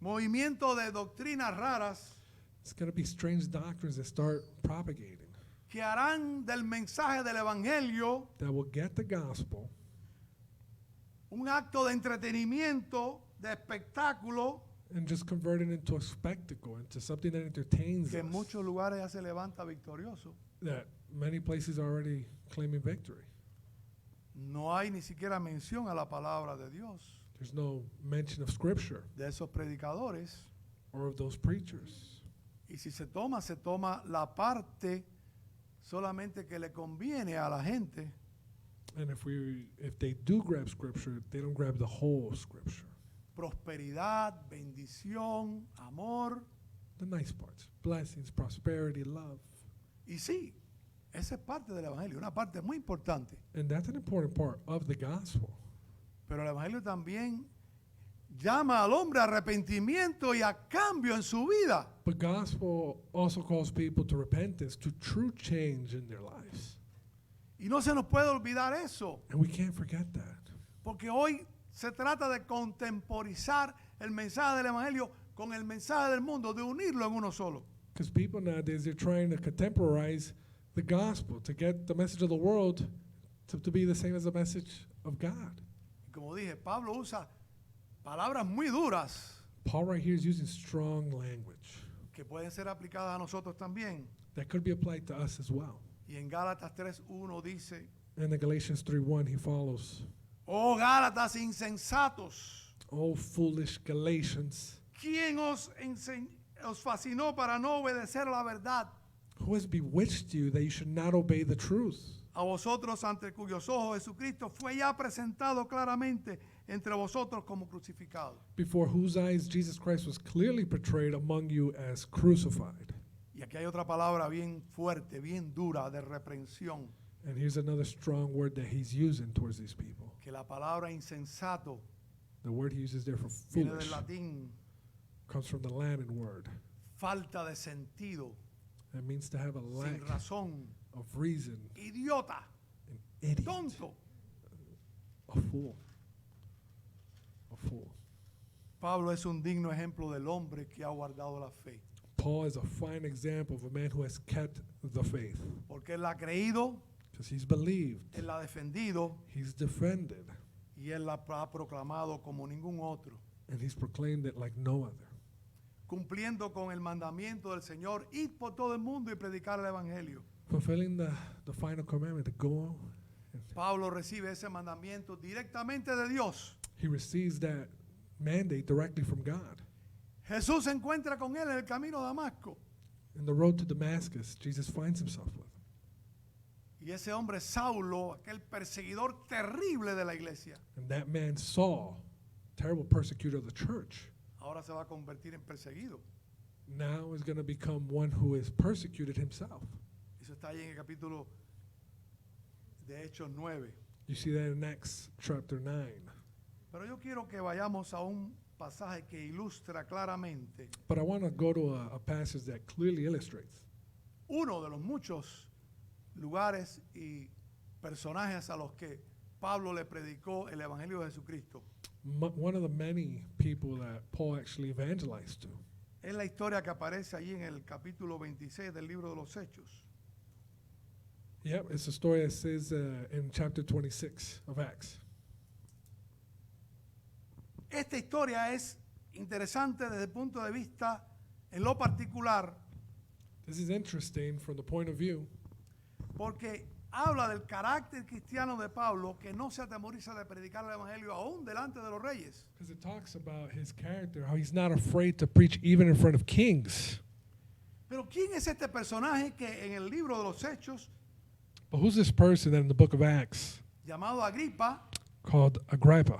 movimiento de doctrinas raras It's going to be strange doctrines that start propagating que harán del mensaje del evangelio that will get the gospel un acto de entretenimiento, de espectáculo, and just convert it into a spectacle, into something that entertains que en us, muchos lugares ya se levanta victorioso. that many places are already claiming victory. No hay ni siquiera mención a la palabra de Dios, There's no mention of scripture de esos predicadores. or of those preachers. Y si se toma la parte solamente que le conviene a la gente, And if they do grab scripture, they don't grab the whole scripture. prosperidad, bendición, amor. The nice parts, blessings, prosperity, love. Y sí, esa es parte del evangelio, una parte muy importante. And that's an important part of the gospel. Pero el evangelio también llama al hombre a arrepentimiento y a cambio en su vida. But gospel also calls people to repentance, to true change in their lives. Y no se nos puede olvidar eso, And we can't forget that. porque hoy se trata de contemporizar el mensaje del Evangelio con el mensaje del mundo, de unirlo en uno solo. Because people nowadays, they're trying to contemporize the gospel, to get the message of the world to be the same as the message of God. Y como dije, Pablo usa palabras muy duras Paul right here is using strong language que pueden ser aplicadas a nosotros también. that could be applied to us as well. Y en Gálatas 3:1 dice, And in Galatians 3:1, he follows, oh Gálatas insensatos, "O foolish Galatians, ¿quién os fascinó para no obedecer a la verdad? who has bewitched you that you should not obey the truth? A vosotros ante cuyos ojos Jesucristo fue ya presentado claramente entre vosotros como crucificado." Before whose eyes Jesus Christ was clearly portrayed among you as crucified." Y aquí hay otra palabra bien fuerte, bien dura de reprensión, And here's another strong word that he's using towards these people. que la palabra insensato The word he uses there for viene foolish del latín comes from the Latin word. falta de sentido, That means to have a sin lack razón, of reason, idiota, an idiot, tonto. a fool. A fool. Pablo es un digno ejemplo del hombre que ha guardado la fe, Paul is a fine example of a man who has kept the faith. porque él la ha creído, Because he's believed, él la ha defendido he's defended, y él la ha proclamado como ningún otro, and he's proclaimed it like no other. cumpliendo con el mandamiento del Señor, ir por todo el mundo y predicar el Evangelio. Fulfilling the final commandment to go, Pablo recibe ese mandamiento directamente de Dios. he receives that mandate directly from God. Jesús se encuentra con él en el camino a Damasco. In the road to Damascus, Jesus finds himself with him. Y ese hombre Saulo, aquel perseguidor terrible de la iglesia, And that man Saul, terrible persecutor of the church, ahora se va a convertir en perseguido. now is going to become one who is persecuted himself. Eso está ahí en el capítulo de Hechos 9. You see that in Acts chapter 9. Pero yo quiero que vayamos a un pasaje que ilustra claramente But I want to go to a passage that clearly illustrates uno de los muchos lugares y personajes a los que Pablo le predicó el Evangelio de Jesucristo. one of the many people that Paul actually evangelized to. Es la historia que aparece allí en el capítulo 26 del libro de los Hechos. Yep, it's a story that says in chapter 26 of Acts. Esta historia es interesante desde el punto de vista, en lo particular, This is interesting from the point of view porque habla del carácter cristiano de Pablo, que no se atemoriza de predicar el Evangelio aún delante de los reyes. because it talks about his character, how he's not afraid to preach even in front of kings. Pero ¿quién es este personaje que en el libro de los Hechos, But who's this person that in the book of Acts llamado Agripa, called Agrippa?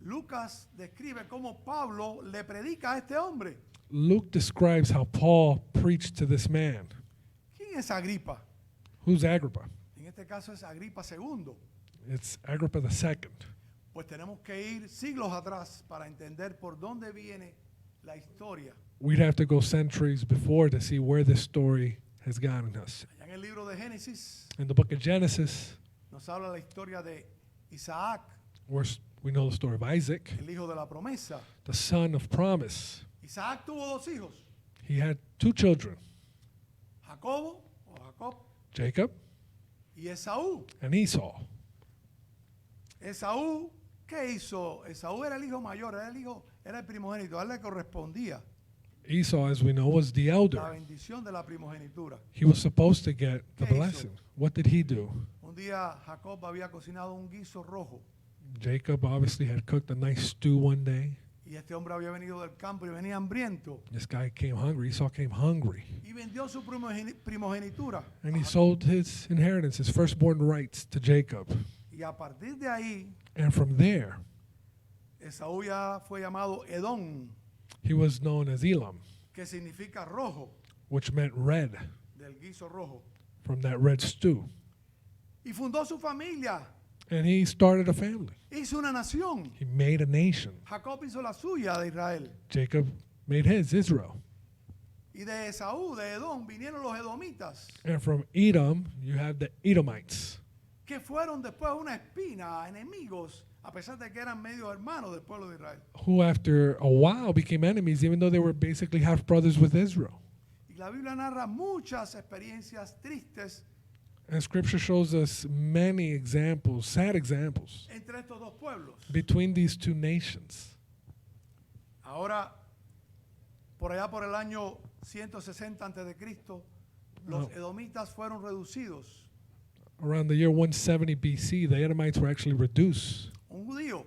Lucas describe cómo Pablo le predica a este hombre? Luke describes how Paul preached to this man. ¿Quién es Agripa? Who's Agrippa? En este caso es Agripa II. It's Agrippa II. Pues tenemos que ir siglos atrás para entender por dónde viene la historia. We'd have to go centuries before to see where this story has gotten us. Allá en el libro de Génesis In the book of Genesis, nos habla la historia de Isaac, we know the story of Isaac, el hijo de la promesa. the son of promise. Isaac tuvo dos hijos, He had two children, Jacobo o Jacob Jacob y Esaú. and Esau. Esaú, ¿qué hizo? Esaú era el hijo mayor, era el primogénito, a él le correspondía Esau, as we know, was the la elder. bendición de la primogenitura. He was supposed to get the ¿Qué hizo? blessing. What did he do? Un día Jacob había cocinado un guiso rojo Jacob obviously had cooked a nice stew one day. y este hombre había venido del campo y venía hambriento This guy came hungry. Esau came hungry. y vendió su primogenitura. And he sold his inheritance, his firstborn rights, to Jacob. Y a partir de ahí, And from there, Esaú ya fue llamado Edom, he was known as Elam, que significa rojo, which meant red, del guiso rojo. from that red stew. Y fundó su familia And he started a family. Hizo una nación. He made a nation. Jacob hizo la suya de Israel. Jacob made his, Israel. Y de Esaú, de Edom, vinieron los edomitas, And from Edom, you have the Edomites, que fueron después una espina, enemigos, a pesar de que eran medio hermanos del pueblo de Israel. who after a while became enemies, even though they were basically half brothers with Israel. Y la Biblia narra muchas experiencias tristes And scripture shows us many examples, sad examples, entre estos dos pueblos. between these two nations. Ahora, por allá por el año 160 a.C., los edomitas fueron reducidos. Around the year 170 BC, the Edomites were actually reduced. Un judío,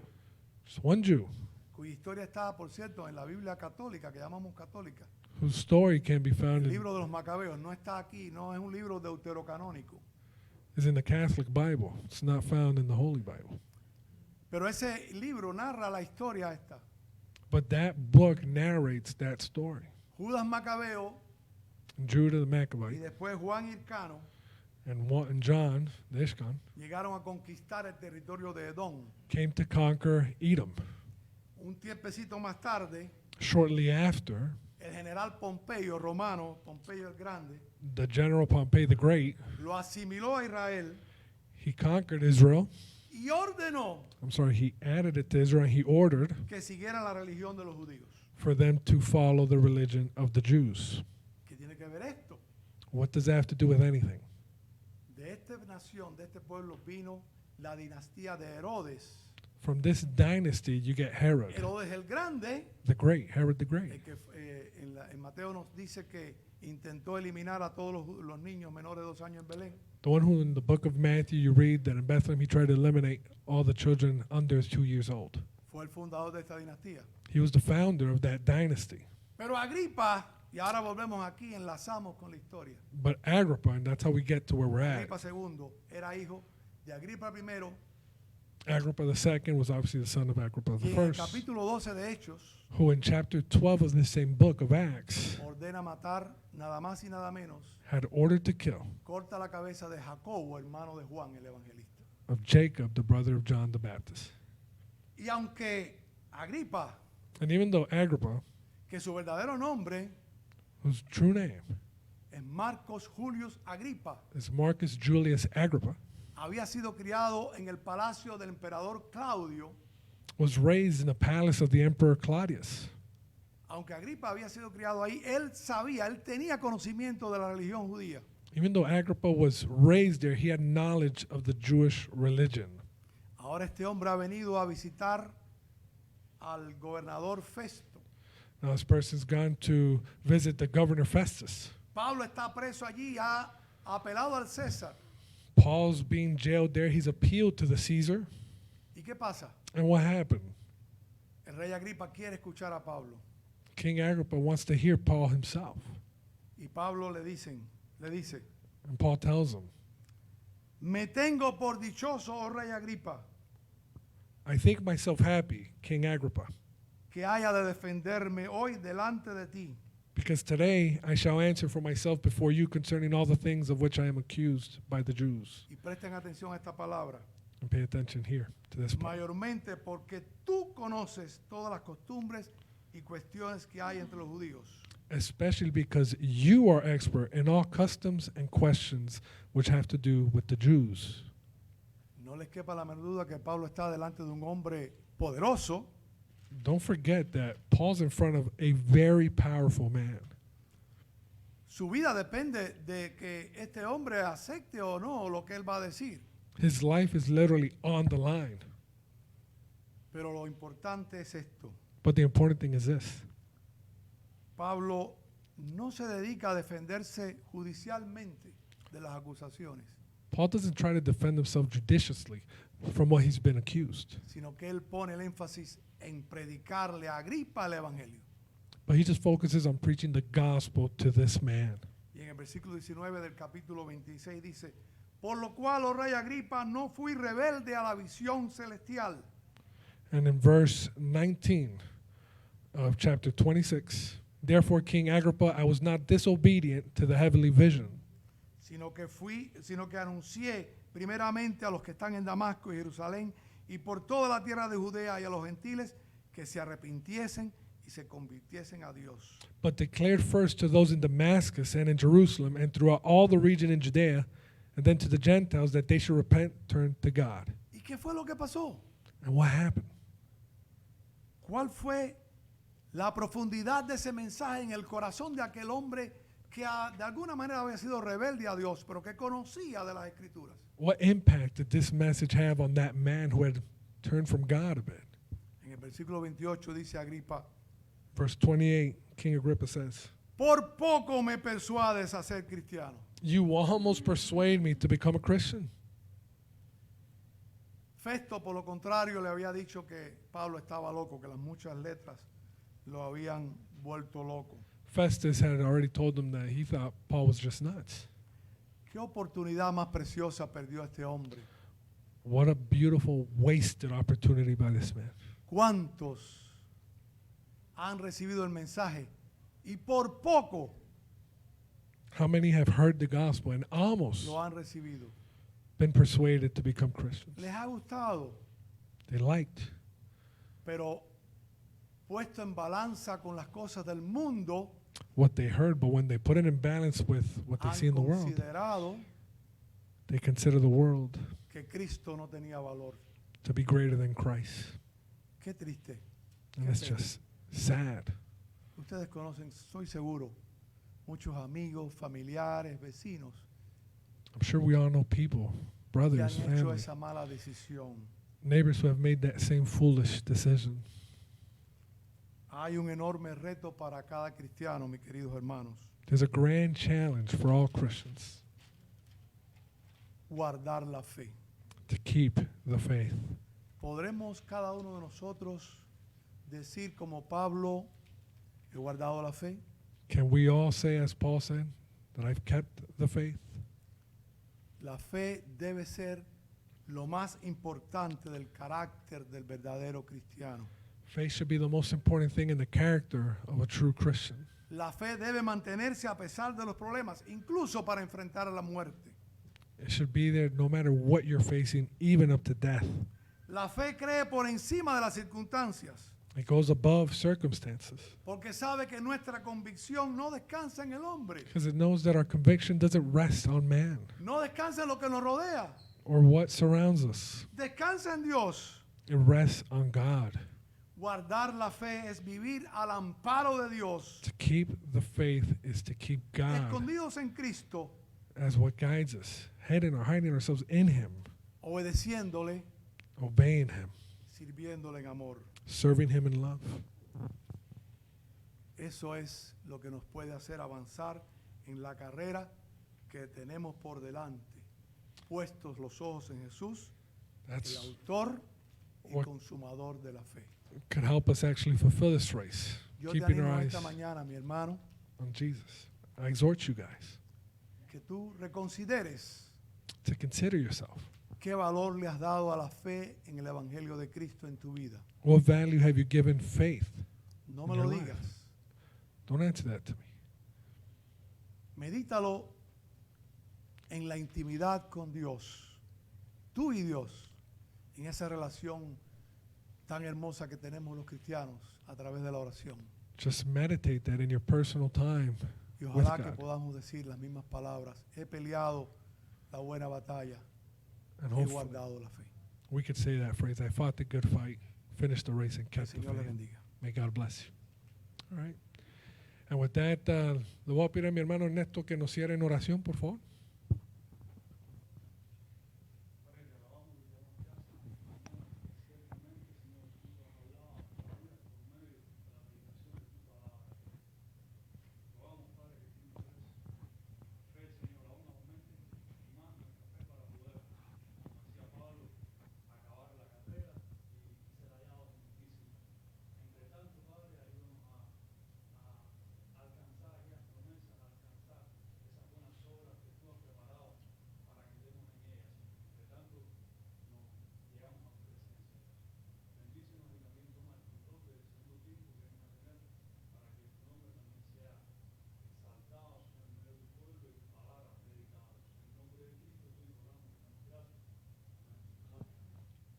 Just one Jew, cuya historia está, por cierto, en la Biblia católica, que llamamos católica. whose story can be found El in, libro de los Macabeos no está aquí, no es un libro deuterocanónico. is in the Catholic Bible. It's not found in the Holy Bible. Pero ese libro narra la historia esta. But that book narrates that story. Judas Macabeo Judah the y Maccabeite después Juan Hircano and John, the Ishkan, llegaron a conquistar el territorio de Edom. came to conquer Edom. Un tiempecito más tarde, Shortly after, el general Pompeyo romano, Pompeyo el Grande, the general Pompey the Great, lo asimiló a Israel he conquered Israel. y ordenó He added it to Israel and he ordered que siguieran la religión de los judíos. for them to follow the religion of the Jews. ¿Qué tiene que ver esto? What does that have to do with anything? De esta nación, de este pueblo, vino la dinastía de Herodes. From this dynasty, you get Herod Herodes el Grande, the Great, Herod the el Great, que en Mateo nos dice que intentó eliminar a todos los niños menores de 2 años en Belén. the one who in the book of Matthew you read that in Bethlehem he tried to eliminate all the children under 2 years old. Fue el fundador de esta dinastía. He was the founder of that dynasty. Pero Agripa, y ahora volvemos aquí, enlazamos con la historia. But Agrippa, and that's how we get to where we're at. Agripa II era hijo de Agripa I, Agrippa II was obviously the son of Agrippa y en el I, capítulo 12 de Hechos who in chapter 12 of this same book of Acts ordena matar nada más y nada menos, had ordered to kill corta la cabeza de Jacobo, hermano de Juan el Evangelista. of Jacob, the brother of John the Baptist. Y aunque Agripa, And even though Agrippa, que su verdadero nombre whose true name es Marcos Julius Agripa, is Marcus Julius Agrippa, había sido criado en el palacio del emperador Claudio, was raised in the palace of the Emperor Claudius. aunque Agripa había sido criado ahí, él sabía, él tenía conocimiento de la religión judía. Even though Agrippa was raised there, he had knowledge of the Jewish religion. Ahora este hombre ha venido a visitar al gobernador Festo. Now this person's gone to visit the governor Festus. Pablo está preso allí, ha apelado al César. Paul's being jailed there. He's appealed to the Caesar. ¿Y qué pasa? And what happened? El rey Agripa quiere escuchar a Pablo. King Agrippa wants to hear Paul himself. Y Pablo le dice, And Paul tells him, me tengo por dichoso, oh rey Agripa, I think myself happy, King Agrippa, que haya de defenderme hoy delante de ti, because today I shall answer for myself before you concerning all the things of which I am accused by the Jews. y presten atención a esta palabra, And pay attention here to this part. mayormente porque tú conoces todas las costumbres y cuestiones que hay entre los judíos. Especially because you are expert in all customs and questions which have to do with the Jews. No les quepa la menor duda que Pablo está delante de un hombre poderoso, Don't forget that Paul's in front of a very powerful man. su vida depende de que este hombre acepte o no lo que él va a decir. His life is literally on the line. Pero lo importante es esto. But the important thing is this. Pablo no se dedica a defenderse judicialmente de las acusaciones, Paul doesn't try to defend himself judiciously from what he's been accused, sino que él pone el énfasis en predicarle a Agripa el evangelio. but he just focuses on preaching the gospel to this man. Y en el versículo 19 del capítulo 26 dice, por lo cual, oh rey Agripa, no fui rebelde a la visión celestial, And in verse 19 of chapter 26, therefore, King Agrippa, I was not disobedient to the heavenly vision, sino que anuncié primeramente a los que están en Damasco y Jerusalén y por toda la tierra de Judea y a los gentiles que se arrepintiesen y se convirtiesen a Dios. But declared first to those in Damascus and in Jerusalem and throughout all the region in Judea, and then to the Gentiles that they should repent, turn to God. ¿Y qué fue lo que pasó? And what happened? ¿Cuál fue la profundidad de ese mensaje en el corazón de aquel hombre que de alguna manera había sido rebelde a Dios, pero que conocía de las Escrituras? What impact did this message have on that man who had turned from God a bit? En el versículo 28 dice Agripa, Verse 28, King Agrippa says, por poco me persuades a ser cristiano. "You almost persuade me to become a Christian." Festo, por lo contrario, le había dicho que Pablo estaba loco, que las muchas letras lo habían vuelto loco. Festus had already told him that he thought Paul was just nuts. ¿Qué oportunidad más preciosa perdió este hombre? What a beautiful wasted opportunity by this man. ¿Cuántos han recibido el mensaje y por poco How many have heard the gospel and almost lo han recibido? been persuaded to become Christians? Les ha gustado, They liked, pero puesto en balanza con las cosas del mundo, what they heard, but when they put it in balance with what they see han in the world, considerado they consider the world que Cristo no tenía valor. to be greater than Christ. Qué triste. And it's just sad. Ustedes conocen, estoy seguro, muchos amigos, familiares, vecinos I'm sure we all know people, que brothers, han hecho family, esa mala decisión. neighbors who have made that same foolish decision. Hay un enorme reto para cada cristiano, mis queridos hermanos, There's a grand challenge for all Christians guardar la fe. to keep the faith. ¿Podremos cada uno de nosotros decir como Pablo, he guardado la fe? Can we all say, as Paul said, that I've kept the faith? La fe debe ser lo más importante del carácter del verdadero cristiano. Faith should be the most important thing in the character of a true Christian. La fe debe mantenerse a pesar de los problemas, incluso para enfrentar a la muerte. It should be there no matter what you're facing, even up to death. La fe cree por encima de las circunstancias, It goes above circumstances porque sabe que nuestra convicción no descansa en el hombre, because it knows that our conviction doesn't rest on man no descansa en lo que nos rodea, or what surrounds us. descansa en Dios. It rests on God. Guardar la fe es vivir al amparo de Dios, To keep the faith is to keep God escondidos en Cristo, as what guides us, hiding ourselves in Him, obedeciéndole, obeying Him, sirviéndole en amor. serving Him in love. Eso es lo que nos puede hacer avanzar en la carrera que tenemos por delante, puestos los ojos en Jesús, el That's autor y what- consumador de la fe. could help us actually fulfill this race, Yo te keeping our animo eyes esta mañana, mi hermano, on Jesus. I exhort you guys que tú reconsideres to consider yourself. qué valor le has dado a la fe en el Evangelio de Cristo en tu vida. What value have you given faith? No me In lo your digas. life. Don't answer that to me. Medítalo en la intimidad con Dios, tú y Dios, en esa relación tan hermosa que tenemos los cristianos a través de la oración. Just meditate that in your personal time Y with ojalá que God. podamos decir las mismas palabras. He peleado la buena batalla, And he hopefully guardado la fe. we could say that phrase, I fought the good fight, finished the race, and Que el kept the Señor le faith. bendiga. May God bless you. All right. And with that, le voy a pedir a mi hermano Ernesto que nos cierre en oración, por favor.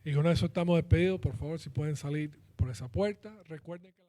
Y con eso estamos despedidos. Por favor, si pueden salir por esa puerta. Recuerden que